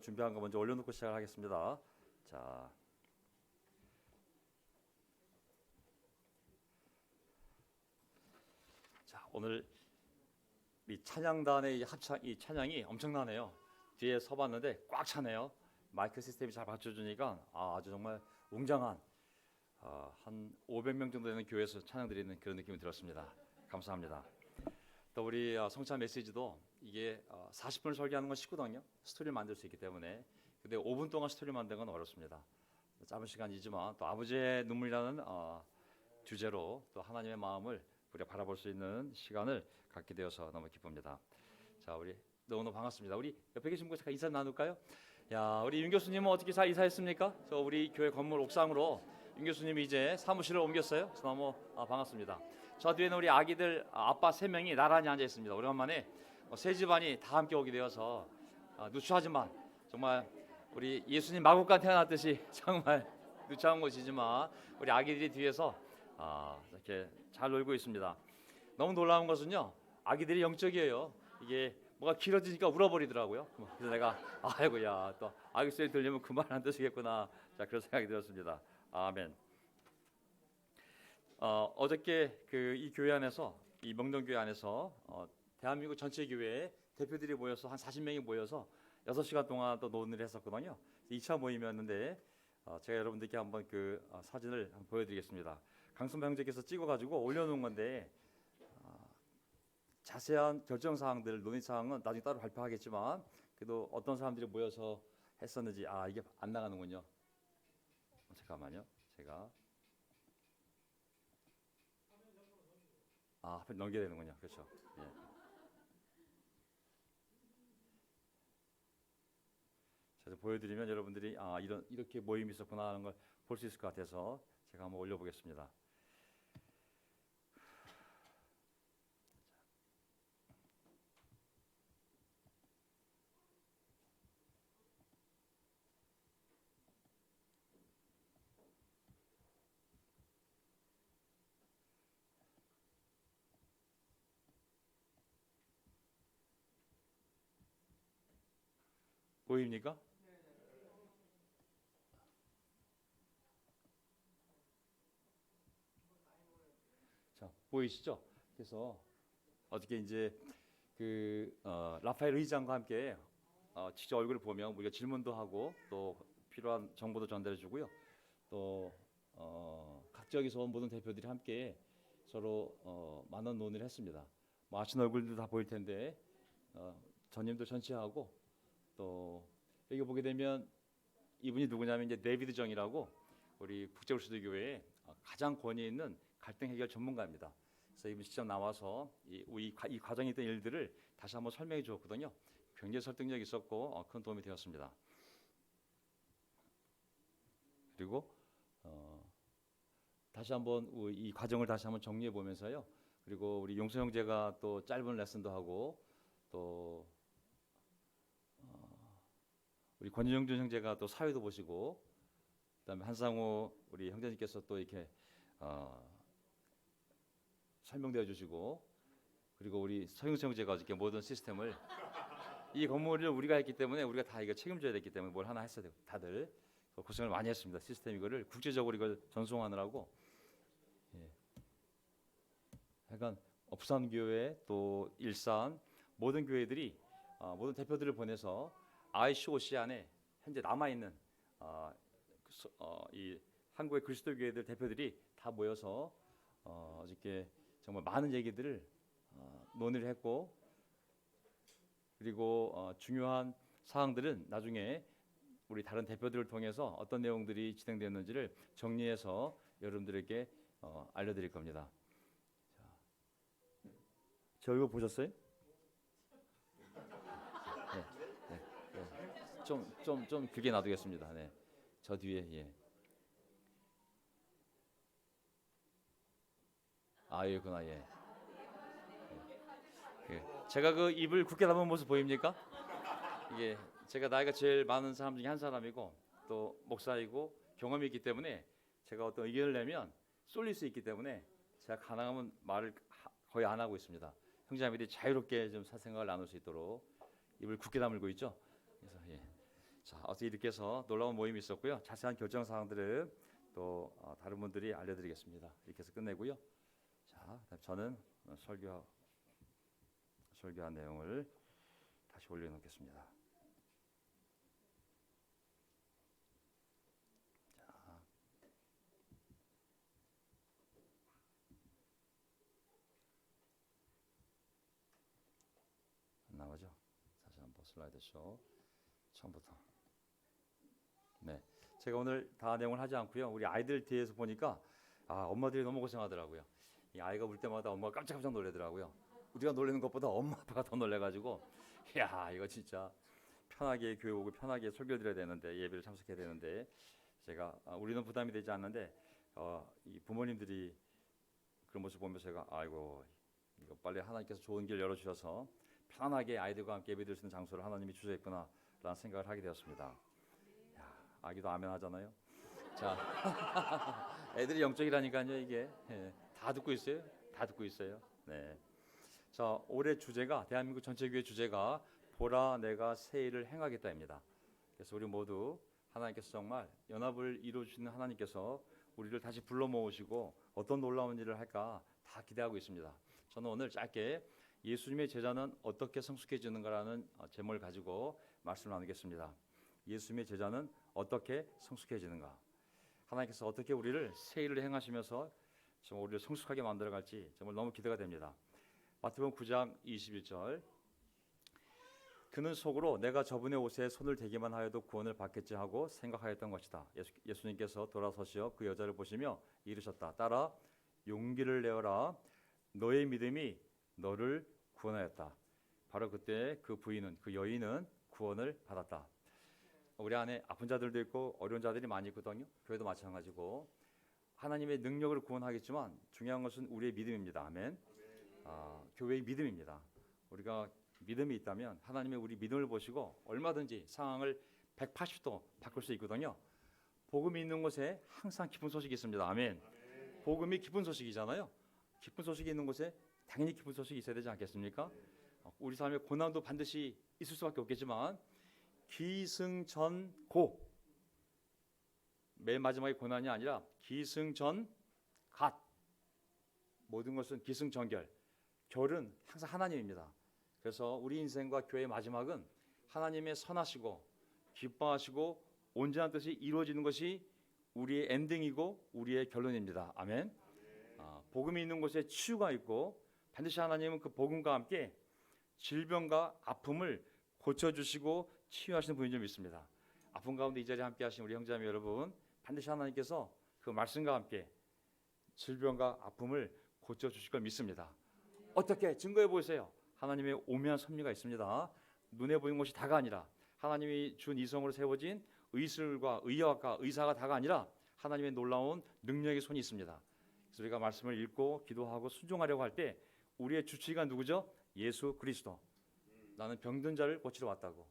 준비한 거 먼저 올려놓고 시작하겠습니다. 자, 오늘 이 찬양단의 이 찬양이 엄청나네요. 뒤에 서봤는데 꽉 차네요. 마이크 시스템이 잘 받쳐주니까 아주 정말 웅장한 한 500명 정도 되는 교회에서 찬양 드리는 그런 느낌이 들었습니다. 감사합니다. 또 우리 성찬 메시지도 이게 40분을 설교하는 건 쉽거든요. 스토리를 만들 수 있기 때문에. 근데 5분 동안 스토리 만드는 건 어렵습니다. 짧은 시간이지만 또 아버지의 눈물이라는 주제로 또 하나님의 마음을 우리가 바라볼 수 있는 시간을 갖게 되어서 너무 기쁩니다. 자, 우리 너무너무 반갑습니다. 우리 옆에 계신 분 잠깐 인사 나눌까요? 야, 우리 윤 교수님은 어떻게 잘 이사했습니까? 저 우리 교회 건물 옥상으로 윤 교수님이 이제 사무실을 옮겼어요. 그래서 너무 반갑습니다. 저 뒤에는 우리 아기들 아빠 3명이 나란히 앉아 있습니다. 오랜만에 세 집안이 다 함께 오게 되어서 누추하지만 정말 우리 예수님 마국간 태어났듯이 정말 누추한 곳이지만 우리 아기들이 뒤에서 이렇게 잘 놀고 있습니다. 너무 놀라운 것은요, 아기들이 영적이에요. 이게 뭐가 길어지니까 울어버리더라고요. 그래서 내가 아이고야, 또 아기 소리 들리면 그 말 안 듣겠구나. 자, 그런 생각이 들었습니다. 아멘. 어저께 이 교회 안에서, 이 명동교회 안에서 대한민국 전체 교회에 대표들이 모여서 한 40명이 모여서 6시간 동안 또 논의를 했었거든요. 2차 모임이었는데 제가 여러분들께 한번 그 사진을 한번 보여드리겠습니다. 강순 형제께서 찍어가지고 올려놓은 건데 자세한 결정 사항들, 논의 사항은 나중에 따로 발표하겠지만 그래도 어떤 사람들이 모여서 했었는지 이게 안 나가는군요. 잠깐만요. 제가 앞에 넘겨야 되는군요. 그렇죠. 예. 제가 보여드리면 여러분들이 이렇게 모임이 있었구나 하는 걸 볼 수 있을 것 같아서 제가 한번 올려보겠습니다. 보입니까? 자, 보이시죠? 그래서 어떻게 이제 라파엘 의장과 함께 직접 얼굴을 보면 우리가 질문도 하고 또 필요한 정보도 전달해 주고요. 또 각 지역에서 온 모든 대표들이 함께 서로 많은 논의를 했습니다. 뭐 아시는 얼굴도 다 보일 텐데 전님도 전치하고 또 여기 보게 되면 이분이 누구냐면 이제 데이비드 정이라고 우리 국제울수도교회에 가장 권위 있는 갈등 해결 전문가입니다. 그래서 이분이 직접 나와서 이 과정에 있던 일들을 다시 한번 설명해 주었거든요. 굉장히 설득력 있었고 큰 도움이 되었습니다. 그리고 다시 한번 이 과정을 다시 한번 정리해 보면서요. 그리고 우리 용서 형제가 또 짧은 레슨도 하고 또 우리 권영준 형제가 또 사회도 보시고 그다음에 한상호 우리 형제님께서 또 이렇게 설명되어 주시고 그리고 우리 서영수 형제가 어저께 모든 시스템을 이 건물을 우리가 했기 때문에 우리가 다 이거 책임져야 됐기 때문에 뭘 하나 했어야 되고 다들 고생을 많이 했습니다. 시스템 이거를 국제적으로 이걸 전송하느라고. 예. 하여간 부산교회 또 일산 모든 교회들이 모든 대표들을 보내서 ICOC 안에 현재 남아있는 이 한국의 그리스도 교회들 대표들이 다 모여서 어저께 정말 많은 얘기들을 논의를 했고 그리고 중요한 사항들은 나중에 우리 다른 대표들을 통해서 어떤 내용들이 진행되었는지를 정리해서 여러분들에게 알려드릴 겁니다. 제 얼굴 보셨어요? 네. 좀 길게 놔두겠습니다. 네. 저 뒤에 예. 여기구나 예. 제가 그 입을 굳게 닫은 모습 보입니까? 이게 제가 나이가 제일 많은 사람 중에 한 사람이고 또 목사이고 경험이 있기 때문에 제가 어떤 의견을 내면 쏠릴 수 있기 때문에 제가 가능하면 말을 거의 안 하고 있습니다. 형제자매들이 자유롭게 좀 사생각을 나눌 수 있도록 입을 굳게 다물고 있죠. 그래서 예. 자, 어떻게 이렇게 해서 놀라운 모임이 있었고요. 자세한 결정 사항들은 또 다른 분들이 알려드리겠습니다. 이렇게 해서 끝내고요. 자, 저는 설교한 내용을 다시 올려놓겠습니다. 안 나오죠? 다시 한번 슬라이드 쇼 처음부터. 네, 제가 오늘 다 내용을 하지 않고요. 우리 아이들 뒤에서 보니까 엄마들이 너무 고생하더라고요. 이 아이가 울 때마다 엄마가 깜짝깜짝 놀래더라고요. 우리가 놀라는 것보다 엄마 아빠가 더 놀래가지고 야 이거 진짜 편하게 교회 오고 편하게 설교 드려야 되는데 예배를 참석해야 되는데 제가 우리는 부담이 되지 않는데 이 부모님들이 그런 모습 보면서 제가 아이고 이거 빨리 하나님께서 좋은 길 열어주셔서 편안하게 아이들과 함께 예배 드릴 수 있는 장소를 하나님이 주셨구나 라는 생각을 하게 되었습니다. 야, 아기도 아멘 하잖아요. 자, 애들이 영적이라니까요. 이게 다 듣고 있어요. 다 듣고 있어요. 네. 자, 올해 주제가 대한민국 전체 교회 주제가 보라 내가 새 일을 행하겠다입니다. 그래서 우리 모두 하나님께서 정말 연합을 이루어 주시는 하나님께서 우리를 다시 불러 모으시고 어떤 놀라운 일을 할까 다 기대하고 있습니다. 저는 오늘 짧게 예수님의 제자는 어떻게 성숙해지는가라는 제목을 가지고 말씀을 나누겠습니다. 예수님의 제자는 어떻게 성숙해지는가? 하나님께서 어떻게 우리를 새 일을 행하시면서 정말 우리를 성숙하게 만들어갈지 정말 너무 기대가 됩니다. 마태복음 9장 21절 그는 속으로 내가 저분의 옷에 손을 대기만 하여도 구원을 받겠지 하고 생각하였던 것이다. 예수님께서 돌아서시어 그 여자를 보시며 이르셨다. 따라 용기를 내어라. 너의 믿음이 너를 구원하였다. 바로 그때 그 부인은 그 여인은 구원을 받았다. 우리 안에 아픈 자들도 있고 어려운 자들이 많이 있거든요. 교회도 마찬가지고 하나님의 능력을 구원하겠지만 중요한 것은 우리의 믿음입니다. 아멘. 교회의 믿음입니다. 우리가 믿음이 있다면 하나님의 우리 믿음을 보시고 얼마든지 상황을 180도 바꿀 수 있거든요. 복음이 있는 곳에 항상 기쁜 소식이 있습니다. 아멘. 복음이 기쁜 소식이잖아요. 기쁜 소식이 있는 곳에 당연히 기쁜 소식이 있어야 되지 않겠습니까? 우리 삶에 고난도 반드시 있을 수밖에 없겠지만 기승전고 맨 마지막에 고난이 아니라 기승전갓 모든 것은 기승전결 결은 항상 하나님입니다. 그래서 우리 인생과 교회의 마지막은 하나님의 선하시고 기뻐하시고 온전한 뜻이 이루어지는 것이 우리의 엔딩이고 우리의 결론입니다. 아멘. 복음이 있는 곳에 치유가 있고 반드시 하나님은 그 복음과 함께 질병과 아픔을 고쳐주시고 치유하시는 분인 줄 믿습니다. 아픔 가운데 이 자리에 함께 하신 우리 형제자매 여러분 반드시 하나님께서 그 말씀과 함께 질병과 아픔을 고쳐주실 걸 믿습니다. 어떻게 증거해 보세요. 하나님의 오묘한 섭리가 있습니다. 눈에 보이는 것이 다가 아니라 하나님이 준 이성으로 세워진 의술과 의학과 의사가 다가 아니라 하나님의 놀라운 능력의 손이 있습니다. 그래서 우리가 말씀을 읽고 기도하고 순종하려고 할 때 우리의 주치의가 누구죠? 예수 그리스도. 나는 병든 자를 고치러 왔다고.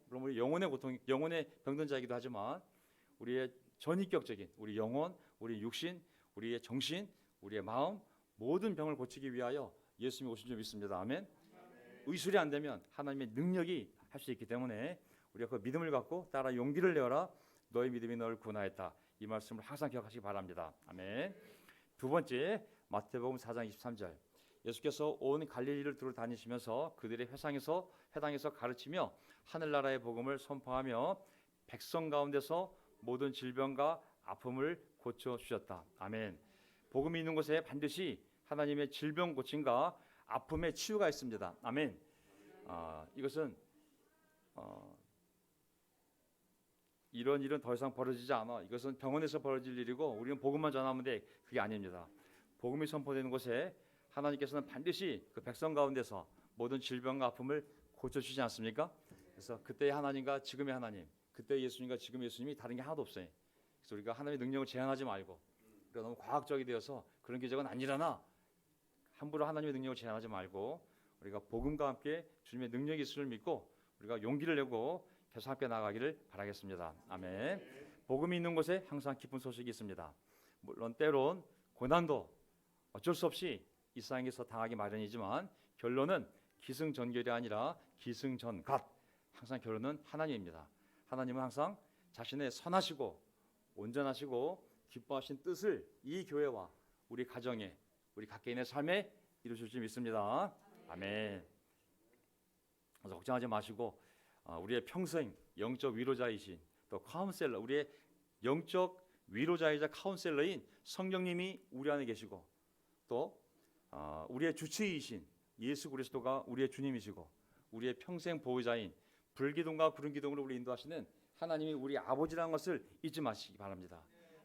물론 우리 영혼의 고통, 영혼의 병든 자이기도 하지만 우리의 전인격적인 우리 영혼, 우리 육신, 우리의 정신, 우리의 마음 모든 병을 고치기 위하여 예수님이 오신 줄 믿습니다. 아멘. 의술이 안 되면 하나님의 능력이 할 수 있기 때문에 우리가 그 믿음을 갖고 따라 용기를 내어라. 너의 믿음이 너를 구원하였다. 이 말씀을 항상 기억하시기 바랍니다. 아멘. 두 번째 마태복음 4장 23절 예수께서 온 갈릴리를 두루 다니시면서 그들의 회당에서 가르치며 하늘나라의 복음을 선포하며 백성 가운데서 모든 질병과 아픔을 고쳐주셨다. 아멘. 복음이 있는 곳에 반드시 하나님의 질병 고침과 아픔의 치유가 있습니다. 아멘. 이것은 이런 일은 더 이상 벌어지지 않아. 이것은 병원에서 벌어질 일이고 우리는 복음만 전하면 돼. 그게 아닙니다. 복음이 선포되는 곳에 하나님께서는 반드시 그 백성 가운데서 모든 질병과 아픔을 고쳐주시지 않습니까? 그래서 그때의 하나님과 지금의 하나님, 그때의 예수님과 지금의 예수님이 다른 게 하나도 없어요. 그래서 우리가 하나님의 능력을 제한하지 말고 우리가 너무 과학적이 되어서 그런 기적은 안 일어나 함부로 하나님의 능력을 제한하지 말고 우리가 복음과 함께 주님의 능력이 있음을 믿고 우리가 용기를 내고 계속 함께 나가기를 바라겠습니다. 아멘. 복음이 있는 곳에 항상 기쁜 소식이 있습니다. 물론 때론 고난도 어쩔 수 없이 이 세상에서 당하기 마련이지만 결론은 기승전결이 아니라 기승전갓. 항상 결론은 하나님입니다. 하나님은 항상 자신의 선하시고 온전하시고 기뻐하신 뜻을 이 교회와 우리 가정에, 우리 각개인의 삶에 이루실 줄 믿습니다. 아멘. 그래서 걱정하지 마시고 우리의 평생 영적 위로자이신 또 카운셀러, 우리의 영적 위로자이자 카운셀러인 성령님이 우리 안에 계시고 또 우리의 주치의이신 예수 그리스도가 우리의 주님이시고 우리의 평생 보호자인 불기둥과 구름기둥으로 우리 인도하시는 하나님이 우리 아버지라는 것을 잊지 마시기 바랍니다.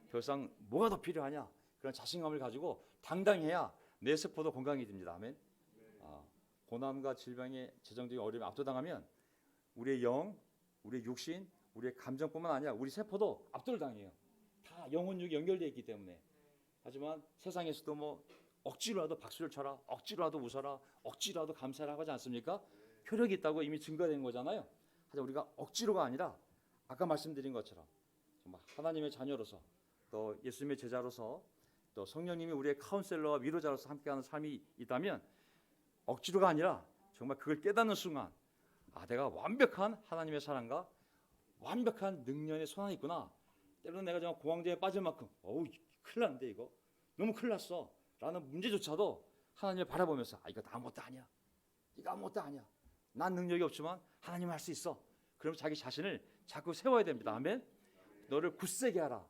더 이상 뭐가 더 필요하냐? 그런 자신감을 가지고 당당해야 내 세포도 건강이 됩니다. 아멘. 고난과 질병의 재정적인 어려움에 압도당하면 우리의 영, 우리의 육신, 우리의 감정뿐만 아니라 우리 세포도 압도를 당해요. 다 영혼육이 연결되어 있기 때문에. 하지만 세상에서도 뭐 억지로라도 박수를 쳐라, 억지로라도 웃어라, 억지로라도 감사를 하지 않습니까? 효력이 있다고 이미 증거된 거잖아요. 하지만 우리가 억지로가 아니라 아까 말씀드린 것처럼 정말 하나님의 자녀로서 또 예수님의 제자로서 또 성령님이 우리의 카운셀러와 위로자로서 함께하는 삶이 있다면 억지로가 아니라 정말 그걸 깨닫는 순간 내가 완벽한 하나님의 사랑과 완벽한 능력의 손안에 있구나. 때로는 내가 정말 공황장애에 빠질 만큼 큰일 났는데 이거 너무 큰일 났어 라는 문제조차도 하나님을 바라보면서 이거 아무것도 아니야. 이거 아무것도 아니야. 난 능력이 없지만 하나님은 할 수 있어. 그럼 자기 자신을 자꾸 세워야 됩니다. 아멘. 너를 굳세게 하라.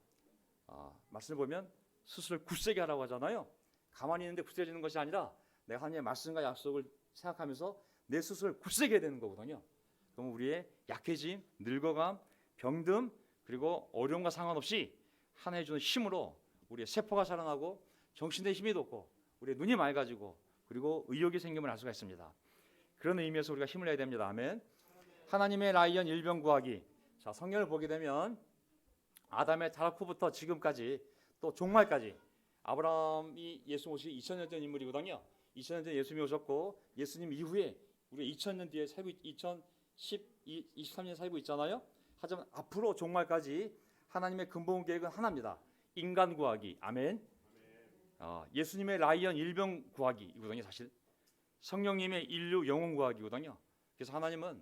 말씀을 보면 스스로 굳세게 하라고 하잖아요. 가만히 있는데 굳세지는 것이 아니라 내가 하나님의 말씀과 약속을 생각하면서 내 스스로를 굳세게 해야 되는 거거든요. 그럼 우리의 약해짐, 늙어감, 병듦 그리고 어려움과 상관없이 하나님의 주는 힘으로 우리의 세포가 살아나고 정신의 힘이 돋고 우리의 눈이 맑아지고 그리고 의욕이 생김을 알 수가 있습니다. 그런 의미에서 우리가 힘을 내야 됩니다. 아멘. 하나님의 라이언 일병 구하기. 자, 성경을 보게 되면 아담의 타락 후부터 지금까지 또 종말까지 아브라함이 예수 오시 2000년 전 인물이거든요. 2000년 전 예수님이 오셨고 예수님 이후에 우리 2000년 뒤에 살고 2023년 살고 있잖아요. 하지만 앞으로 종말까지 하나님의 근본 계획은 하나입니다. 인간 구하기. 아멘. 예수님의 라이언 일병 구하기이거든요. 사실 성령님의 인류 영혼 구하기거든요. 그래서 하나님은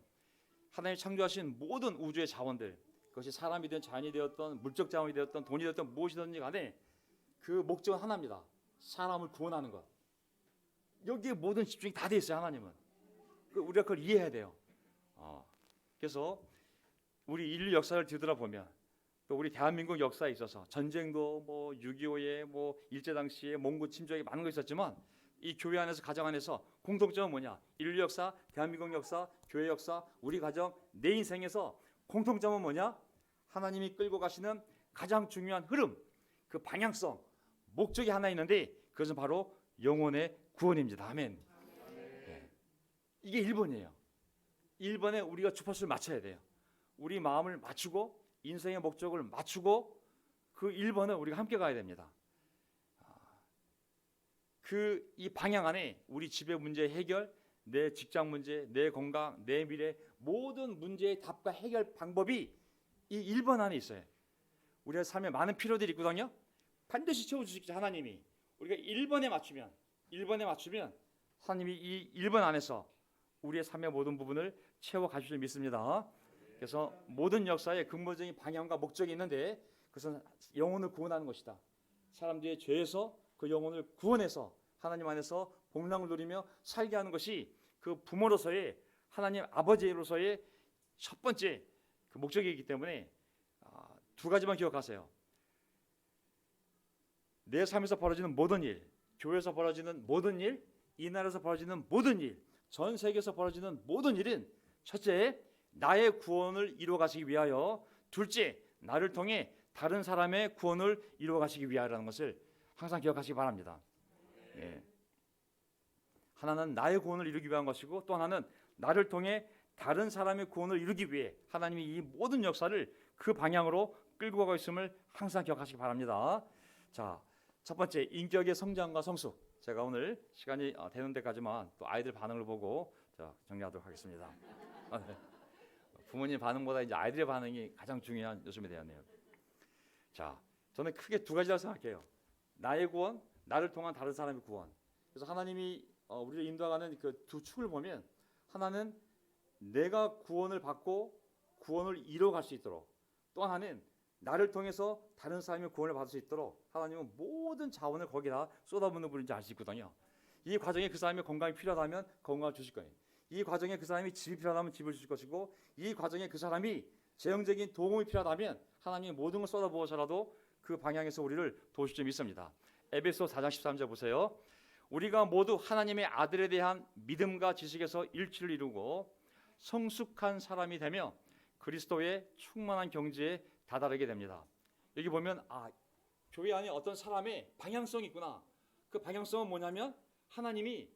하나님이 창조하신 모든 우주의 자원들, 그것이 사람이든 자연이 되었던 물적 자원이 되었던 돈이 되었던 무엇이든지 간에 그 목적은 하나입니다. 사람을 구원하는 것. 여기에 모든 집중이 다 돼 있어요. 하나님은. 우리가 그걸 이해해야 돼요. 그래서 우리 인류 역사를 뒤돌아보면 또 우리 대한민국 역사에 있어서 전쟁도 뭐 6.25에 뭐 일제당시에 몽고 침략이 많은 거 있었지만 이 교회 안에서 가정 안에서 공통점은 뭐냐? 인류 역사, 대한민국 역사, 교회 역사, 우리 가정, 내 인생에서 공통점은 뭐냐? 하나님이 끌고 가시는 가장 중요한 흐름, 그 방향성, 목적이 하나 있는데 그것은 바로 영혼의 구원입니다. 아멘. 네. 이게 1번이에요. 1번에 우리가 주파수를 맞춰야 돼요. 우리 마음을 맞추고 인생의 목적을 맞추고 그 1번을 우리가 함께 가야 됩니다. 이 방향 안에 우리 집의 문제 해결, 내 직장 문제, 내 건강, 내 미래 모든 문제의 답과 해결 방법이 이 1번 안에 있어요. 우리의 삶에 많은 필요들이 있거든요. 반드시 채워주시겠죠. 하나님이. 우리가 1번에 맞추면 하나님이 이 1번 안에서 우리의 삶의 모든 부분을 채워가실 줄 믿습니다. 그래서 모든 역사에 근본적인 방향과 목적이 있는데 그것은 영혼을 구원하는 것이다. 사람들의 죄에서 그 영혼을 구원해서 하나님 안에서 복락을 누리며 살게 하는 것이 그 부모로서의 하나님 아버지로서의 첫 번째 그 목적이기 때문에 두 가지만 기억하세요. 내 삶에서 벌어지는 모든 일, 교회에서 벌어지는 모든 일, 이 나라에서 벌어지는 모든 일, 전 세계에서 벌어지는 모든 일은 첫째, 나의 구원을 이루어가시기 위하여, 둘째, 나를 통해 다른 사람의 구원을 이루어가시기 위하여라는 것을 항상 기억하시기 바랍니다. 예. 하나는 나의 구원을 이루기 위한 것이고 또 하나는 나를 통해 다른 사람의 구원을 이루기 위해 하나님이 이 모든 역사를 그 방향으로 끌고 가고 있음을 항상 기억하시기 바랍니다. 자, 첫 번째 인격의 성장과 성숙. 제가 오늘 시간이 되는 데까지만 또 아이들 반응을 보고 정리하도록 하겠습니다. 네. 부모님 반응보다 이제 아이들의 반응이 가장 중요한 요즘이 되었네요. 자, 저는 크게 두 가지라고 생각해요. 나의 구원, 나를 통한 다른 사람의 구원. 그래서 하나님이 우리를 인도하는 그 두 축을 보면 하나는 내가 구원을 받고 구원을 이뤄갈 수 있도록, 또 하나는 나를 통해서 다른 사람이 구원을 받을 수 있도록 하나님은 모든 자원을 거기다 쏟아붓는 분인지 알 수 있거든요. 이 과정에 그 사람이 건강이 필요하다면 건강을 주실 거예요. 이 과정에 그 사람이 집이 필요하다면 집을 주실 것이고, 이 과정에 그 사람이 재정적인 도움이 필요하다면 하나님이 모든 걸 쏟아부어서라도 그 방향에서 우리를 도우실 줄 믿습니다. 에베소 4장 13절 보세요. 우리가 모두 하나님의 아들에 대한 믿음과 지식에서 일치를 이루고 성숙한 사람이 되며 그리스도의 충만한 경지에 다다르게 됩니다. 여기 보면 교회 안에 어떤 사람의 방향성이 있구나. 그 방향성은 뭐냐면 하나님이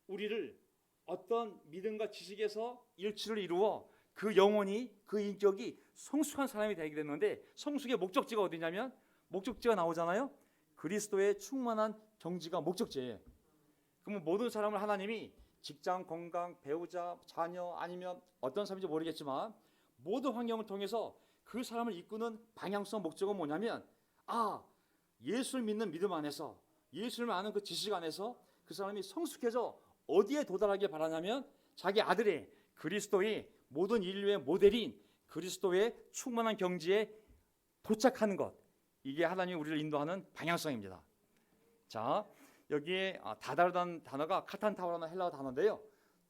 우리를 어떤 믿음과 지식에서 일치를 이루어 그 영혼이, 그 인격이 성숙한 사람이 되게 됐는데, 성숙의 목적지가 어디냐면 목적지가 나오잖아요. 그리스도의 충만한 경지가 목적지예요. 그러면 모든 사람을 하나님이 직장, 건강, 배우자, 자녀 아니면 어떤 사람인지 모르겠지만 모든 환경을 통해서 그 사람을 이끄는 방향성, 목적은 뭐냐면 예수를 믿는 믿음 안에서, 예수를 아는 그 지식 안에서 그 사람이 성숙해져 어디에 도달하길 바라냐면 자기 아들의 그리스도의 모든 인류의 모델인 그리스도의 충만한 경지에 도착하는 것, 이게 하나님이 우리를 인도하는 방향성입니다. 자, 여기에 다다르다는 단어가 카탄타오라는 헬라어 단어인데요,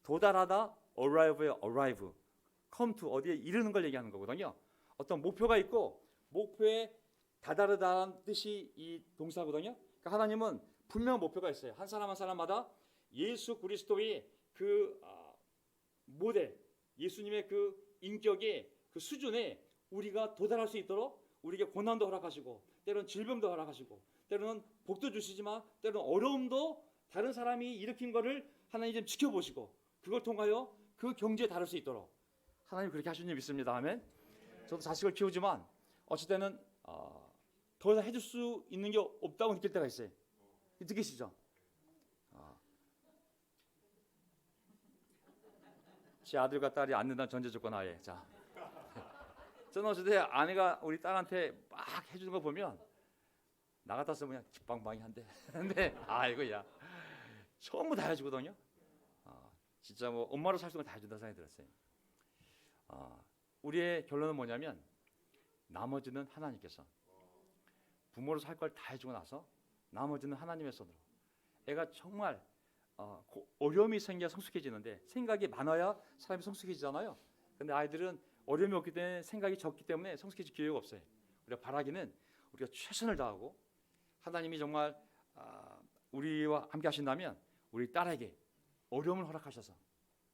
도달하다, arrive의 arrive, come to, 어디에 이르는 걸 얘기하는 거거든요. 어떤 목표가 있고 목표에 다다르다는 뜻이 이 동사거든요. 그러니까 하나님은 분명한 목표가 있어요. 한 사람 한 사람마다 예수 그리스도의 그 모델, 예수님의 그 인격의 그 수준에 우리가 도달할 수 있도록 우리에게 고난도 허락하시고, 때로는 질병도 허락하시고, 때로는 복도 주시지만 때로는 어려움도 다른 사람이 일으킨 거를 하나님 좀 지켜보시고 그걸 통하여 그 경지에 다를 수 있도록 하나님 그렇게 하신 줄 믿습니다. 아멘. 저도 자식을 키우지만 어찌 때는 더 이상 해줄 수 있는 게 없다고 느낄 때가 있어요. 느끼시죠? 제 아들과 딸이 앉는다는 전제 조건 하에, 자, 저는 어찌 때 아내가 우리 딸한테 막 해주는 거 보면 나 같았으면 그냥 직방방이한데 근데 이거야 전부 다 해주거든요. 진짜 뭐 엄마로 살 수 있는 거 다 해준다 생각이 들었어요. 우리의 결론은 뭐냐면 나머지는 하나님께서, 부모로 살 걸 다 해주고 나서 나머지는 하나님의 손으로. 애가 정말 어려움이 생겨야 성숙해지는데 생각이 많아야 사람이 성숙해지잖아요. 근데 아이들은 어려움이 없기 때문에, 생각이 적기 때문에 성숙해질 기회가 없어요. 우리가 바라기는 우리가 최선을 다하고 하나님이 정말 우리와 함께 하신다면 우리 딸에게 어려움을 허락하셔서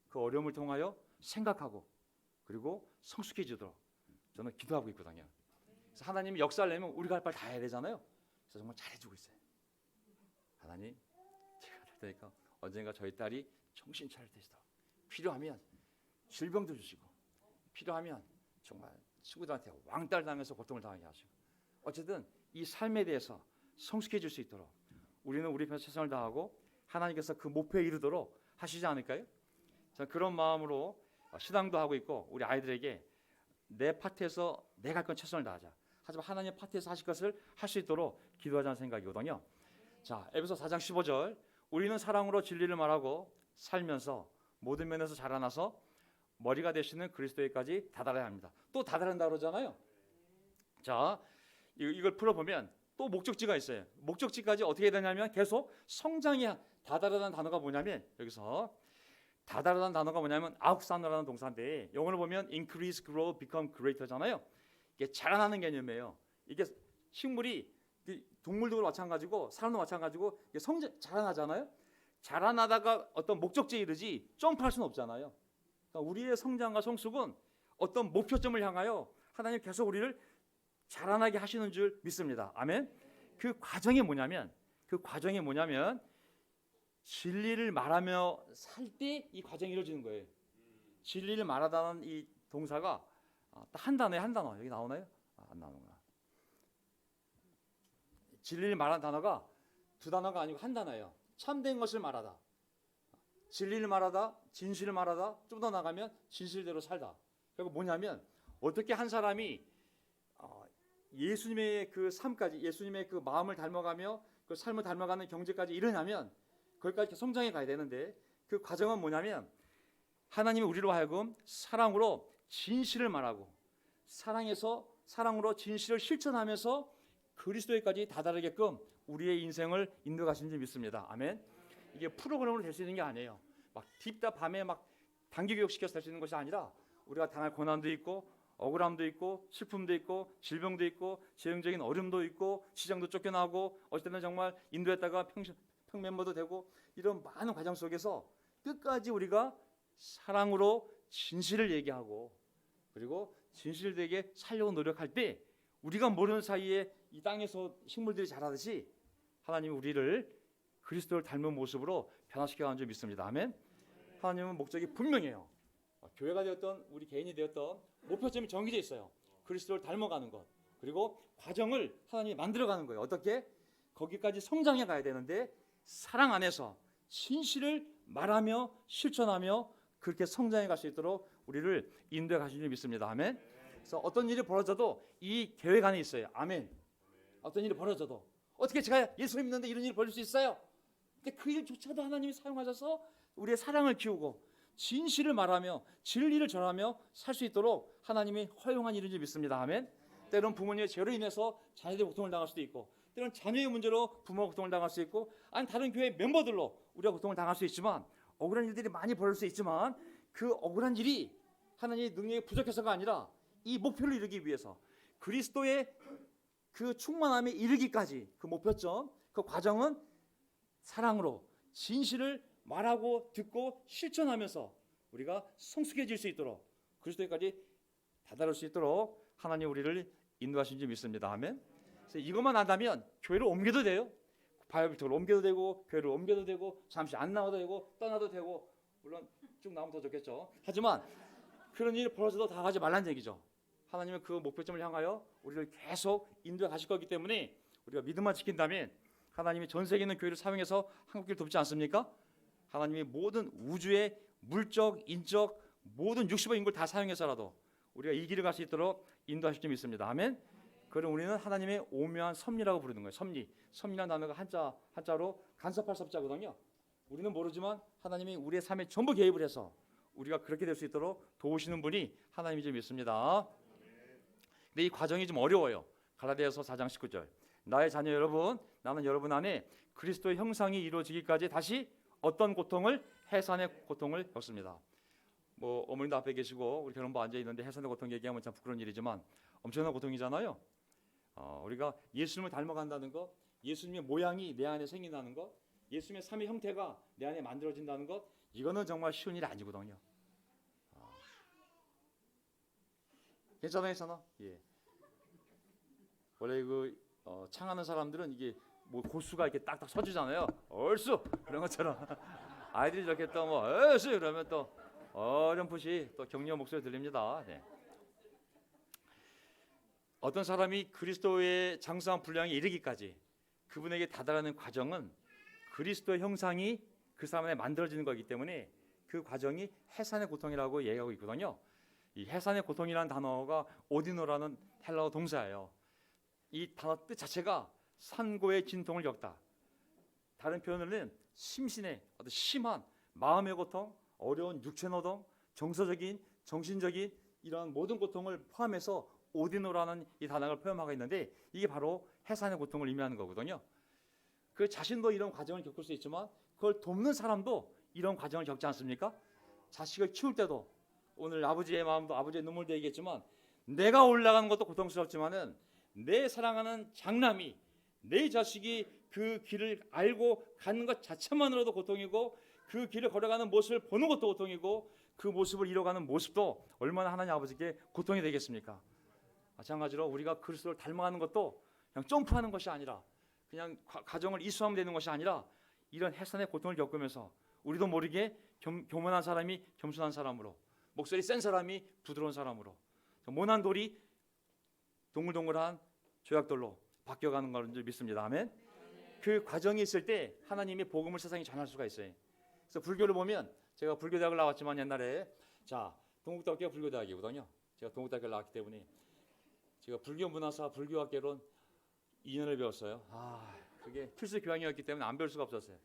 그 어려움을 통하여 생각하고 그리고 성숙해지도록 저는 기도하고 있거든요. 그래서 하나님이 역사를 내면 우리가 할 바를 다 해야 되잖아요. 그래서 정말 잘해주고 있어요. 하나님, 제가 할 테니까 언젠가 저희 딸이 정신 차릴 때시다. 필요하면 질병도 주시고, 필요하면 정말 친구들한테 왕따를 당해서 고통을 당하게 하시고, 어쨌든 이 삶에 대해서 성숙해질 수 있도록 우리는 우리 편에서 최선을 다하고 하나님께서 그 목표에 이르도록 하시지 않을까요? 저는 그런 마음으로 신앙도 하고 있고, 우리 아이들에게 내 파트에서 내가 할 건 최선을 다하자, 하지만 하나님 파트에서 하실 것을 할 수 있도록 기도하자는 생각이거든요. 자, 에베소 4장 15절, 우리는 사랑으로 진리를 말하고 살면서 모든 면에서 자라나서 머리가 되시는 그리스도에까지 다다라야 합니다. 또 다다른다 그러잖아요. 자, 이걸 풀어보면 또 목적지가 있어요. 목적지까지 어떻게 되냐면 계속 성장이, 다다르다는 단어가 뭐냐면, 여기서 다다르다는 단어가 뭐냐면 아욱산어라는 동사인데 영어로 보면 increase, grow, become greater잖아요. 이게 자라나는 개념이에요. 이게 식물이, 동물도 마찬가지고 사람도 마찬가지고 자라나잖아요. 자라나다가 어떤 목적지에 이르지 점프할 수는 없잖아요. 그러니까 우리의 성장과 성숙은 어떤 목표점을 향하여 하나님 계속 우리를 자라나게 하시는 줄 믿습니다. 아멘. 그 과정이 뭐냐면 진리를 말하며 살 때 이 과정이 이루어지는 거예요. 진리를 말하다는 이 동사가 한 단어에 한 단어, 여기 나오나요? 안 나오는구나. 진리를 말하는 단어가 두 단어가 아니고 한 단어예요. 참된 것을 말하다, 진리를 말하다, 진실을 말하다, 좀 더 나가면 진실대로 살다. 그리고 뭐냐면 어떻게 한 사람이 예수님의 그 삶까지, 예수님의 그 마음을 닮아가며 그 삶을 닮아가는 경지까지 이르냐면 거기까지 성장해 가야 되는데, 그 과정은 뭐냐면 하나님이 우리로 하여금 사랑으로 진실을 말하고 사랑으로 진실을 실천하면서 그리스도에까지 다다르게끔 우리의 인생을 인도하시는 줄 믿습니다. 아멘. 이게 프로그램으로 될 수 있는 게 아니에요. 막 딥다 밤에 막 단기 교육시켜서 될 수 있는 것이 아니라 우리가 당할 고난도 있고 억울함도 있고 슬픔도 있고 질병도 있고 재정적인 어려움도 있고 시장도 쫓겨나고 어쩔 때는 정말 인도했다가 평멤버도 되고 이런 많은 과정 속에서 끝까지 우리가 사랑으로 진실을 얘기하고 그리고 진실되게 살려고 노력할 때 우리가 모르는 사이에 이 땅에서 식물들이 자라듯이 하나님이 우리를 그리스도를 닮은 모습으로 변화시켜가는 줄 믿습니다. 아멘. 하나님은 목적이 분명해요. 교회가 되었던 우리 개인이 되었던 목표점이 정해져 있어요. 그리스도를 닮아가는 것 그리고 과정을 하나님이 만들어가는 거예요. 어떻게? 거기까지 성장해 가야 되는데 사랑 안에서 진실을 말하며 실천하며 그렇게 성장해 갈 수 있도록 우리를 인도해 가시는 줄 믿습니다. 아멘. 그래서 어떤 일이 벌어져도 이 계획 안에 있어요. 아멘. 어떤 일이 벌어져도 어떻게 제가 예수를 믿는데 이런 일이 벌어질 수 있어요? 근데 그 일조차도 하나님이 사용하셔서 우리의 사랑을 키우고 진실을 말하며 진리를 전하며 살 수 있도록 하나님이 허용한 일인 줄 믿습니다. 아멘. 때론 부모님의 죄로 인해서 자녀들이 고통을 당할 수도 있고 때론 자녀의 문제로 부모가 고통을 당할 수 있고 아니 다른 교회 멤버들로 우리가 고통을 당할 수 있지만 억울한 일들이 많이 벌어질 수 있지만 그 억울한 일이 하나님의 능력이 부족해서가 아니라 이 목표를 이루기 위해서 그리스도의 그 충만함에 이르기까지 그 목표점 그 과정은 사랑으로 진실을 말하고 듣고 실천하면서 우리가 성숙해질 수 있도록 그리스도에까지 다다를 수 있도록 하나님 우리를 인도하신 줄 믿습니다. 아멘. 그래서 이것만 안다면 교회를 옮겨도 돼요. 바이블토를 옮겨도 되고 교회를 옮겨도 되고 잠시 안 나와도 되고 떠나도 되고 물론 쭉 나오면 더 좋겠죠. 하지만 그런 일이 벌어져도 다 가지 말라는 얘기죠. 하나님은 그 목표점을 향하여 우리를 계속 인도해 가실 거기 때문에 우리가 믿음만 지킨다면 하나님이 전 세계 있는 교회를 사용해서 한국교회를 돕지 않습니까? 하나님이 모든 우주의 물적, 인적, 모든 육신의 인구를 다 사용해서라도 우리가 이 길을 갈 수 있도록 인도하실 줄 믿습니다. 아멘. 그럼 우리는 하나님의 오묘한 섭리라고 부르는 거예요. 섭리라는 단어가 한자로 간섭할 섭자거든요. 우리는 모르지만 하나님이 우리의 삶에 전부 개입을 해서 우리가 그렇게 될 수 있도록 도우시는 분이 하나님이 줄 믿습니다. 근데 이 과정이 좀 어려워요. 갈라디아서 4장 19절. 나의 자녀 여러분, 나는 여러분 안에 그리스도의 형상이 이루어지기까지 다시 어떤 고통을 해산의 고통을 겪습니다. 뭐 어머님도 앞에 계시고 우리 결혼부 앉아 있는데 해산의 고통 얘기하면 참 부끄러운 일이지만 엄청난 고통이잖아요. 우리가 예수님을 닮아간다는 것, 예수님의 모양이 내 안에 생긴다는 것, 예수님의 삶의 형태가 내 안에 만들어진다는 것, 이거는 정말 쉬운 일이 아니거든요. 괜찮아? 예. 원래 창하는 사람들은 이게 뭐 고수가 이렇게 딱딱 서주잖아요. 얼쑤 그런 것처럼 아이들이 저렇게 또 뭐 얼쑤 이러면 또 어렴풋이 또 격려 목소리 들립니다. 네. 어떤 사람이 그리스도의 장성한 분량에 이르기까지 그분에게 다다르는 과정은 그리스도의 형상이 그 사람 안에 만들어지는 거기 때문에 그 과정이 해산의 고통이라고 얘기하고 있거든요. 이 해산의 고통이라는 단어가 오디노라는 헬라어 동사예요. 이 단어 뜻 자체가 산고의 진통을 겪다. 다른 표현으로는 심신의 어떤 심한 마음의 고통, 어려운 육체 노동, 정서적인, 정신적인 이런 모든 고통을 포함해서 오디노라는 이 단어를 표현하고 있는데 이게 바로 해산의 고통을 의미하는 거거든요. 그 자신도 이런 과정을 겪을 수 있지만 그걸 돕는 사람도 이런 과정을 겪지 않습니까? 자식을 키울 때도 오늘 아버지의 마음도 아버지의 눈물도 얘기했지만 내가 올라가는 것도 고통스럽지만은 내 사랑하는 장남이 내 자식이 그 길을 알고 가는 것 자체만으로도 고통이고 그 길을 걸어가는 모습을 보는 것도 고통이고 그 모습을 이뤄가는 모습도 얼마나 하나님 아버지께 고통이 되겠습니까? 마찬가지로 우리가 그리스도를 닮아가는 것도 그냥 점프하는 것이 아니라 그냥 과정을 이수하면 되는 것이 아니라 이런 해산의 고통을 겪으면서 우리도 모르게 교만한 사람이 겸손한 사람으로 목소리 센 사람이 부드러운 사람으로 모난 돌이 동글동글한 조약돌로 바뀌어가는 것인 줄 믿습니다. 아멘. 그 과정이 있을 때 하나님이 복음을 세상에 전할 수가 있어요. 그래서 불교를 보면 제가 불교대학을 나왔지만 옛날에 동국대학교가 불교대학이거든요. 제가 동국대학을 나왔기 때문에 제가 불교 문화사 불교학개론 2년을 배웠어요. 그게 필수 교양이었기 때문에 안 배울 수가 없었어요.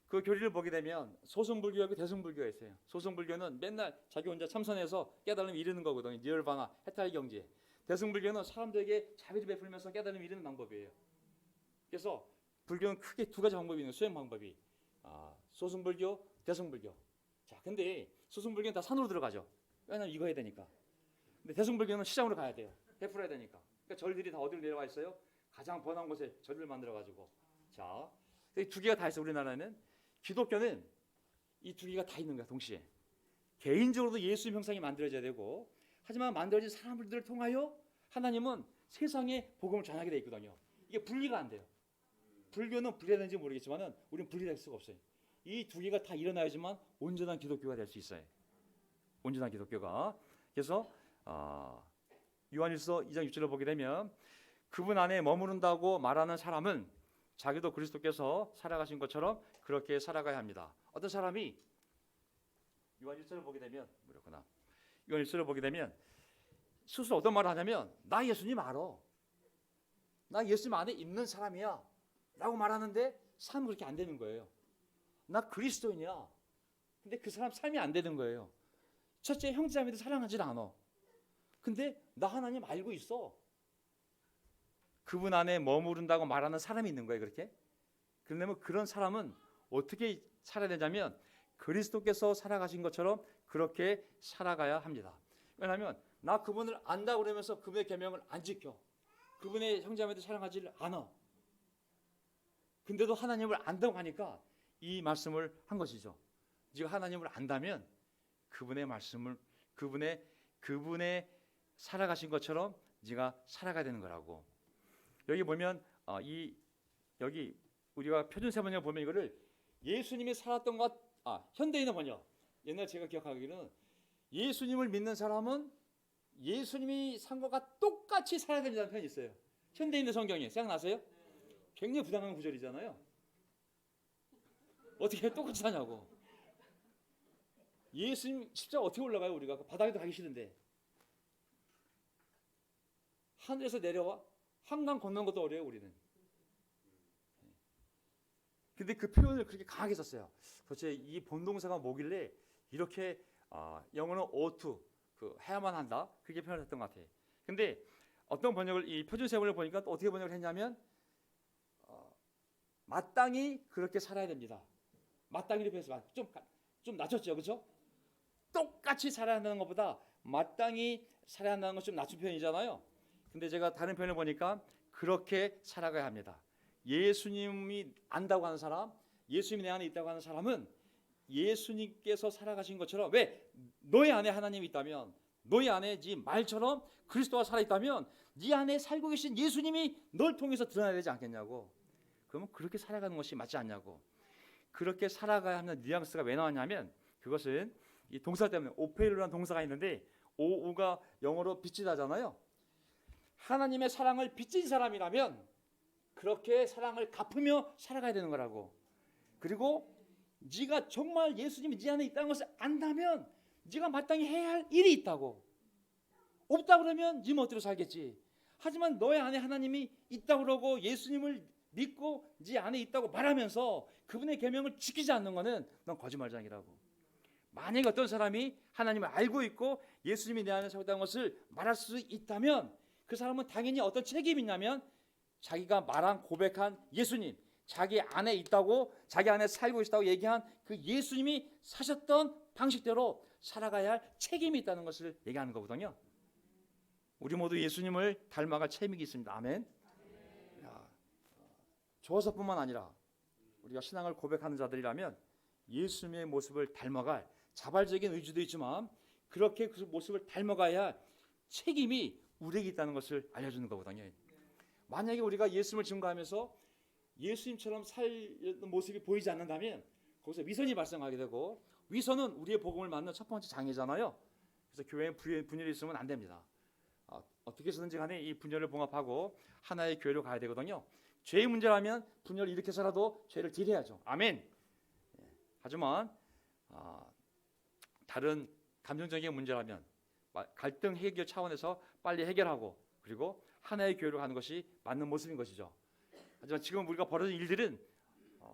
그 교리를 보게 되면 소승불교하고 대승불교가 있어요. 소승불교는 맨날 자기 혼자 참선해서 깨달음을 이루는 거거든요. 니르바나, 해탈 경지. 대승불교는 사람들에게 자비를 베풀면서 깨달음을 이루는 방법이에요. 그래서 불교는 크게 두 가지 방법이 있는 수행 방법이 소승불교, 대승불교. 자, 근데 소승불교는 다 산으로 들어가죠. 왜냐면 이거 해야 되니까. 근데 대승불교는 시장으로 가야 돼요. 베풀어야 되니까. 그러니까 절들이 다 어디로 내려와 있어요? 가장 번화한 곳에 절을 만들어 가지고. 자, 이 두 개가 다 있어. 우리나라는 기독교는 이 두 개가 다 있는 거야 동시에. 개인적으로도 예수님 형상이 만들어져야 되고, 하지만 만들어진 사람들을 통하여 하나님은 세상에 복음을 전하게 돼 있거든요. 이게 분리가 안 돼요. 불교는 분리되는지 모르겠지만은 우리는 분리될 수가 없어요. 이 두 개가 다 일어나야지만 온전한 기독교가 될 수 있어요. 온전한 기독교가. 그래서 요한일서 2장 6절을 보게 되면 그분 안에 머무른다고 말하는 사람은 자기도 그리스도께서 살아가신 것처럼 그렇게 살아가야 합니다. 어떤 사람이 요한 1절을 보게 되면 뭐였구나. 요한 1절을 보게 되면 스스로 어떤 말을 하냐면 나 예수님 알아. 나 예수님 안에 있는 사람이야. 라고 말하는데 삶이 그렇게 안 되는 거예요. 나 그리스도인이야. 근데 그 사람 삶이 안 되는 거예요. 첫째 형제자매도 사랑하지 않아. 근데 나 하나님 알고 있어. 그분 안에 머무른다고 말하는 사람이 있는 거예요. 그렇게. 그러면 그런 사람은 어떻게 살아야 되냐면 그리스도께서 살아가신 것처럼 그렇게 살아가야 합니다. 왜냐하면 나 그분을 안다 그러면서 그분의 계명을 안 지켜. 그분의 형제자매도 사랑하지를 않아. 근데도 하나님을 안다고 하니까 이 말씀을 한 것이죠. 네가 하나님을 안다면 그분의 말씀을 그분의 살아가신 것처럼 네가 살아가야 되는 거라고. 여기 보면 여기 우리가 표준 세번역 보면 이거를 예수님이 살았던 것 현대인의 번역. 옛날 제가 기억하기로는 예수님을 믿는 사람은 예수님이 산 것과 똑같이 살아야 된다는 편이 있어요. 현대인의 성경에 생각나세요? 굉장히 부당한 구절이잖아요. 어떻게 똑같이 사냐고. 예수님 십자가 어떻게 올라가요? 우리가 바닥에도 가기 싫은데 하늘에서 내려와 한강 건너는 것도 어려워요. 우리는. 근데 그 표현을 그렇게 강하게 썼어요. 도대체 이 본동사가 뭐길래 이렇게 영어는 ought to 해야만 한다 그렇게 표현을 했던 것 같아요. 근데 어떤 번역을 이 표준 세번역을 보니까 또 어떻게 번역을 했냐면 마땅히 그렇게 살아야 됩니다. 마땅히를 표현해서 좀 낮췄죠, 그렇죠? 똑같이 살아야 한다는 것보다 마땅히 살아야 한다는 건 좀 낮춘 표현이잖아요. 근데 제가 다른 표현을 보니까 그렇게 살아가야 합니다. 예수님이 안다고 하는 사람, 예수님이 내 안에 있다고 하는 사람은 예수님께서 살아가신 것처럼 왜 너희 안에 하나님이 있다면 너희 안에 네 말처럼 그리스도가 살아있다면 네 안에 살고 계신 예수님이 널 통해서 드러나야 되지 않겠냐고. 그러면 그렇게 살아가는 것이 맞지 않냐고. 그렇게 살아가야 하는 뉘앙스가 왜 나왔냐면 그것은 이 동사 때문에 오페르라는 동사가 있는데 오우가 영어로 빚지다잖아요. 하나님의 사랑을 빚진 사람이라면 그렇게 사랑을 갚으며 살아가야 되는 거라고. 그리고 네가 정말 예수님이 네 안에 있다는 것을 안다면 네가 마땅히 해야 할 일이 있다고. 없다 그러면 네 멋대로 살겠지. 하지만 너의 안에 하나님이 있다고 그러고 예수님을 믿고 네 안에 있다고 말하면서 그분의 계명을 지키지 않는 것은 넌 거짓말장이라고. 만약에 어떤 사람이 하나님을 알고 있고 예수님이 내 안에 살고 있다는 것을 말할 수 있다면 그 사람은 당연히 어떤 책임이 있냐면 자기가 말한 고백한 예수님, 자기 안에 있다고 자기 안에 살고 있다고 얘기한 그 예수님이 사셨던 방식대로 살아가야 할 책임이 있다는 것을 얘기하는 거거든요. 우리 모두 예수님을 닮아갈 책임이 있습니다. 아멘. 저서뿐만 아니라 우리가 신앙을 고백하는 자들이라면 예수님의 모습을 닮아갈 자발적인 의지도 있지만 그렇게 그 모습을 닮아가야 책임이 우리에게 있다는 것을 알려주는 거거든요. 만약에 우리가 예수님을 증거하면서 예수님처럼 살는 모습이 보이지 않는다면 거기서 위선이 발생하게 되고 위선은 우리의 복음을 맞는 첫 번째 장애잖아요. 그래서 교회에 분열이 있으면 안 됩니다. 어떻게 해서든지 간에 이 분열을 봉합하고 하나의 교회로 가야 되거든요. 죄의 문제라면 분열을 일으켜서라도 죄를 딜해야죠. 아멘. 하지만 다른 감정적인 문제라면 갈등 해결 차원에서 빨리 해결하고 그리고 하나의 교회로 가는 것이 맞는 모습인 것이죠. 하지만 지금 우리가 벌어진 일들은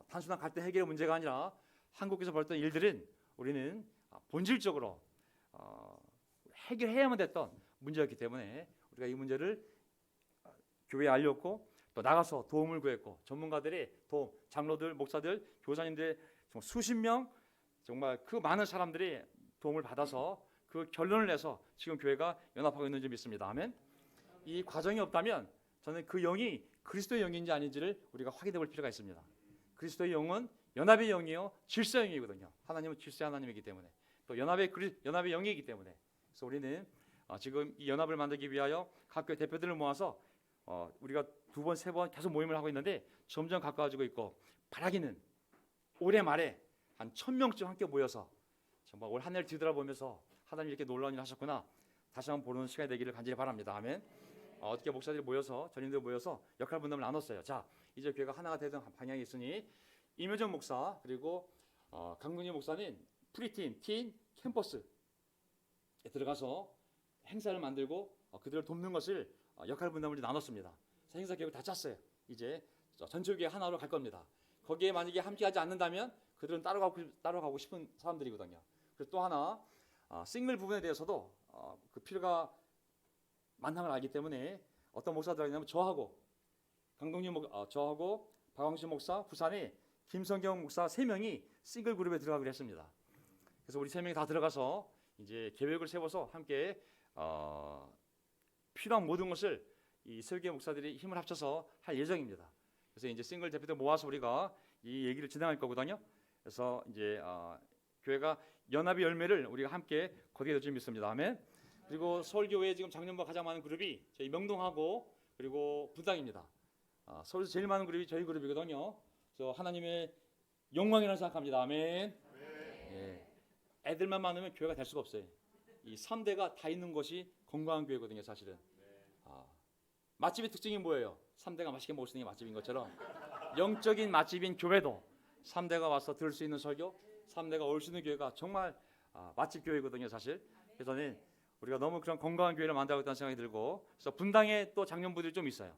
단순한 갈등 해결의 문제가 아니라 한국에서 벌었던 일들은 우리는 본질적으로 해결해야만 됐던 문제였기 때문에 우리가 이 문제를 교회에 알렸고 또 나가서 도움을 구했고 전문가들의 도움, 장로들, 목사들, 교사님들 수십 명 정말 그 많은 사람들이 도움을 받아서 그 결론을 내서 지금 교회가 연합하고 있는 줄 믿습니다. 아멘. 이 과정이 없다면 저는 그 영이 그리스도의 영인지 아닌지를 우리가 확인해 볼 필요가 있습니다. 그리스도의 영은 연합의 영이요 질서의 영이거든요. 하나님은 질서의 하나님이기 때문에 또 연합의 영이기 때문에 그래서 우리는 지금 이 연합을 만들기 위하여 각 교회 대표들을 모아서 우리가 2번, 3번 계속 모임을 하고 있는데 점점 가까워지고 있고 바라기는 올해 말에 한 1,000명쯤 함께 모여서 정말 올 한 해를 뒤돌아보면서 하나님 이렇게 놀라운 일 하셨구나 다시 한번 보는 시간이 되기를 간절히 바랍니다. 아멘. 어떻게 목사들이 모여서 전임들 모여서 역할 분담을 나눴어요. 자, 이제 교회가 하나가 되던 방향이 있으니 임효정 목사 그리고 강근희 목사는 프리틴, 틴, 캠퍼스에 들어가서 행사를 만들고 그들을 돕는 것을 역할 분담을 나눴습니다. 행사 계획을 다 짰어요. 이제 전체교회 하나로 갈 겁니다. 거기에 만약에 함께하지 않는다면 그들은 따라가고 싶은 사람들이거든요. 그리고 또 하나 싱글 부분에 대해서도 그 필요가 많다는 걸 알기 때문에 어떤 목사들이 있냐면 저하고 저하고 박광신 목사, 부산에 김성경 목사 3명이 싱글 그룹에 들어가기로 했습니다. 그래서 우리 3명이 다 들어가서 이제 계획을 세워서 함께 필요한 모든 것을 이 설계 목사들이 힘을 합쳐서 할 예정입니다. 그래서 이제 싱글 대표들 모아서 우리가 이 얘기를 진행할 거거든요. 그래서 이제 교회가 연합의 열매를 우리가 함께 거두게 될 줄 믿습니다. 아멘. 그리고 서울교회에 지금 작년보다 가장 많은 그룹이 저희 명동하고 그리고 분당입니다. 서울에서 제일 많은 그룹이 저희 그룹이거든요. 그래서 하나님의 영광이라고 생각합니다. 아멘. 예. 애들만 많으면 교회가 될 수가 없어요. 이 3대가 다 있는 것이 건강한 교회거든요. 사실은. 맛집의 특징이 뭐예요? 3대가 맛있게 먹을 수 있는 게 맛집인 것처럼 영적인 맛집인 교회도 3대가 와서 들을 수 있는 설교, 3대가 올 수 있는 교회가 정말 맛집 교회거든요. 사실. 그래서 저는 우리가 너무 그런 건강한 교회를 만들고 있다는 생각이 들고 그래서 분당에 또 장년부들이 좀 있어요.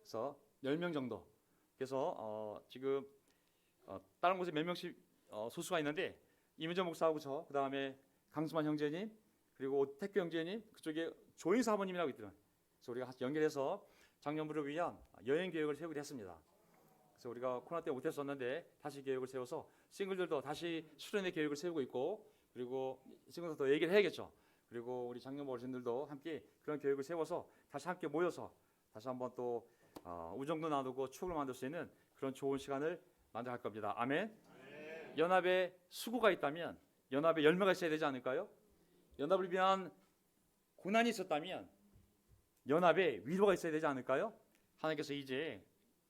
그래서 10명 정도. 그래서 지금 다른 곳에 몇 명씩 소수가 있는데 이민정 목사하고 저 그다음에 강수만 형제님 그리고 오택규 형제님 그쪽에 조인 사모님이라고 있더라고요. 그래서 우리가 연결해서 장년부를 위한 여행 계획을 세우기로 했습니다. 그래서 우리가 코로나 때 못했었는데 다시 계획을 세워서 싱글들도 다시 수련의 계획을 세우고 있고 그리고 싱글들도 얘기를 해야겠죠. 그리고 우리 장년부 어르신들도 함께 그런 계획을 세워서 다시 함께 모여서 다시 한번 또 우정도 나누고 추억을 만들 수 있는 그런 좋은 시간을 만들어갈 겁니다. 아멘. 연합에 수고가 있다면 연합에 열매가 있어야 되지 않을까요? 연합을 위한 고난이 있었다면 연합에 위로가 있어야 되지 않을까요? 하나님께서 이제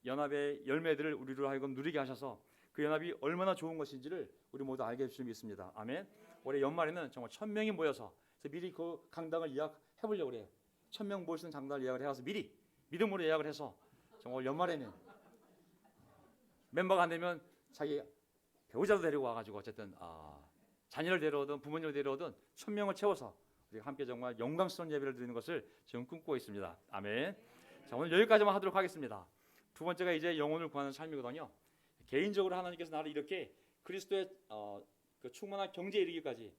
연합의 열매들을 우리로 하여금 누리게 하셔서 그 연합이 얼마나 좋은 것인지를 우리 모두 알게 해주실 수 믿습니다. 아멘. 올해 연말에는 정말 1,000명이 모여서 미리 그 강당을 예약해 보려고 그래요. 1,000명 모일 수 있는 강당을 예약을 해서 미리 믿음으로 예약을 해서 정말 연말에는 멤버가 안 되면 자기 배우자도 데리고 와가지고 어쨌든 자녀를 데려오든 부모님을 데려오든 1,000명을 채워서 우리가 함께 정말 영광스러운 예배를 드리는 것을 지금 꿈꾸고 있습니다. 아멘. 자, 오늘 여기까지만 하도록 하겠습니다. 두 번째가 이제 영혼을 구하는 삶이거든요. 개인적으로 하나님께서 나를 이렇게 그리스도의 그 충만한 경지에 이르기까지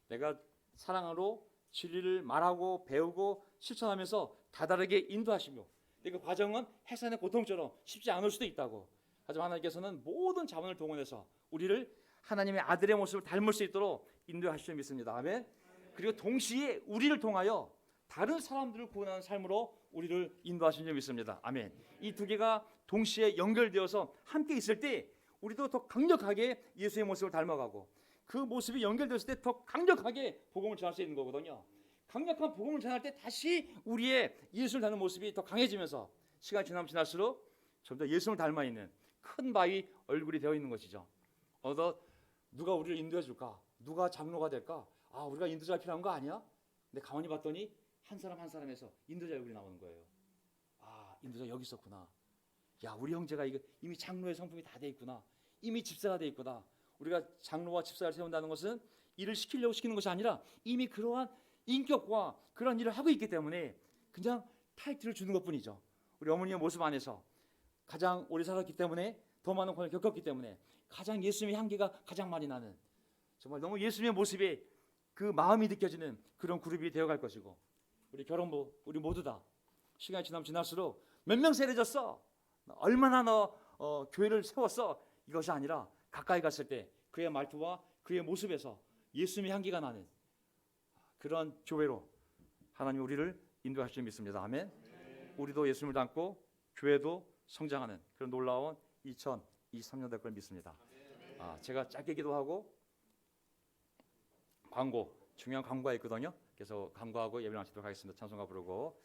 내가 사랑으로 진리를 말하고 배우고 실천하면서 다다르게 인도하시며 그 과정은 해산의 고통처럼 쉽지 않을 수도 있다고. 하지만 하나님께서는 모든 자원을 동원해서 우리를 하나님의 아들의 모습을 닮을 수 있도록 인도하실 줄 믿습니다. 아멘. 그리고 동시에 우리를 통하여 다른 사람들을 구원하는 삶으로 우리를 인도하신 줄 믿습니다. 아멘. 이 두 개가 동시에 연결되어서 함께 있을 때 우리도 더 강력하게 예수의 모습을 닮아가고 그 모습이 연결됐을 때 더 강력하게 복음을 전할 수 있는 거거든요. 강력한 복음을 전할 때 다시 우리의 예수를 닮는 모습이 더 강해지면서 시간이 지나면 지날수록 점점 예수를 닮아 있는 큰 바위 얼굴이 되어 있는 것이죠. 누가 우리를 인도해 줄까? 누가 장로가 될까? 우리가 인도자가 필요한 거 아니야? 근데 가만히 봤더니 한 사람 한 사람에서 인도자 얼굴이 나오는 거예요. 인도자 여기 있었구나. 야, 우리 형제가 이미 장로의 성품이 다 돼 있구나. 이미 집사가 돼 있구나. 우리가 장로와 집사를 세운다는 것은 일을 시키려고 시키는 것이 아니라 이미 그러한 인격과 그런 일을 하고 있기 때문에 그냥 타이틀을 주는 것뿐이죠. 우리 어머니의 모습 안에서 가장 오래 살았기 때문에 더 많은 고난을 겪었기 때문에 가장 예수님의 향기가 가장 많이 나는, 정말 너무 예수님의 모습에 그 마음이 느껴지는 그런 그룹이 되어갈 것이고, 우리 결혼부 우리 모두 다 시간이 지날수록 몇 명 세례졌어, 얼마나 너 교회를 세웠어, 이것이 아니라 가까이 갔을 때 그의 말투와 그의 모습에서 예수님의 향기가 나는 그런 교회로 하나님 우리를 인도하실 줄 믿습니다. 아멘. 우리도 예수님을 닮고 교회도 성장하는 그런 놀라운 2023년 될 걸 믿습니다. 제가 짧게 기도하고 중요한 광고가 있거든요. 그래서 광고하고 예배를 마치도록 하겠습니다. 찬송가 부르고.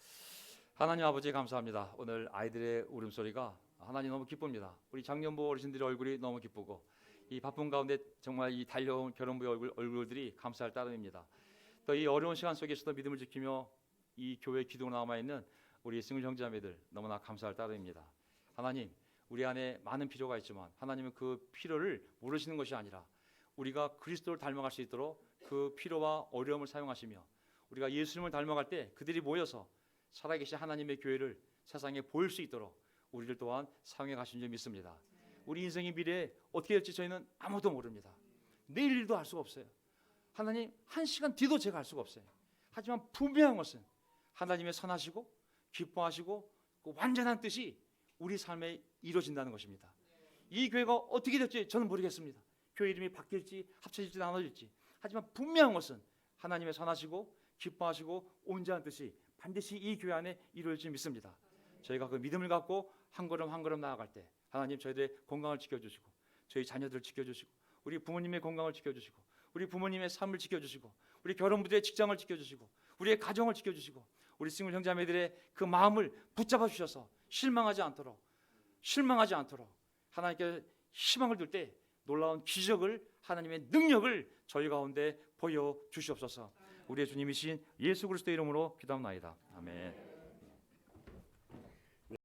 하나님 아버지 감사합니다. 오늘 아이들의 울음소리가 하나님 너무 기쁩니다. 우리 장년부 어르신들의 얼굴이 너무 기쁘고, 이 바쁜 가운데 정말 이 달려온 결혼부의 얼굴들이 감사할 따름입니다. 또 이 어려운 시간 속에서도 믿음을 지키며 이 교회 기둥으로 남아있는 우리 승훈 형제자매들 너무나 감사할 따름입니다. 하나님, 우리 안에 많은 필요가 있지만 하나님은 그 필요를 모르시는 것이 아니라 우리가 그리스도를 닮아갈 수 있도록 그 필요와 어려움을 사용하시며, 우리가 예수님을 닮아갈 때 그들이 모여서 살아계신 하나님의 교회를 세상에 보일 수 있도록 우리를 또한 사용해 가신 줄 믿습니다. 우리 인생의 미래에 어떻게 될지 저희는 아무도 모릅니다. 내일 일도 알 수가 없어요. 하나님, 한 시간 뒤도 제가 알 수가 없어요. 하지만 분명한 것은 하나님의 선하시고 기뻐하시고 그 완전한 뜻이 우리 삶에 이루어진다는 것입니다. 이 교회가 어떻게 될지 저는 모르겠습니다. 교회 이름이 바뀔지 합쳐질지 나눠질지, 하지만 분명한 것은 하나님의 선하시고 기뻐하시고 온전한 뜻이 반드시 이 교회 안에 이루어질지 믿습니다. 저희가 그 믿음을 갖고 한 걸음 한 걸음 나아갈 때 하나님 저희들의 건강을 지켜주시고, 저희 자녀들을 지켜주시고, 우리 부모님의 건강을 지켜주시고, 우리 부모님의 삶을 지켜주시고, 우리 결혼부들의 직장을 지켜주시고, 우리의 가정을 지켜주시고, 우리 싱글 형제자매들의 그 마음을 붙잡아 주셔서 실망하지 않도록 하나님께 희망을 둘 때 놀라운 기적을, 하나님의 능력을 저희 가운데 보여 주시옵소서. 우리의 주님이신 예수 그리스도의 이름으로 기도합나이다. 아멘.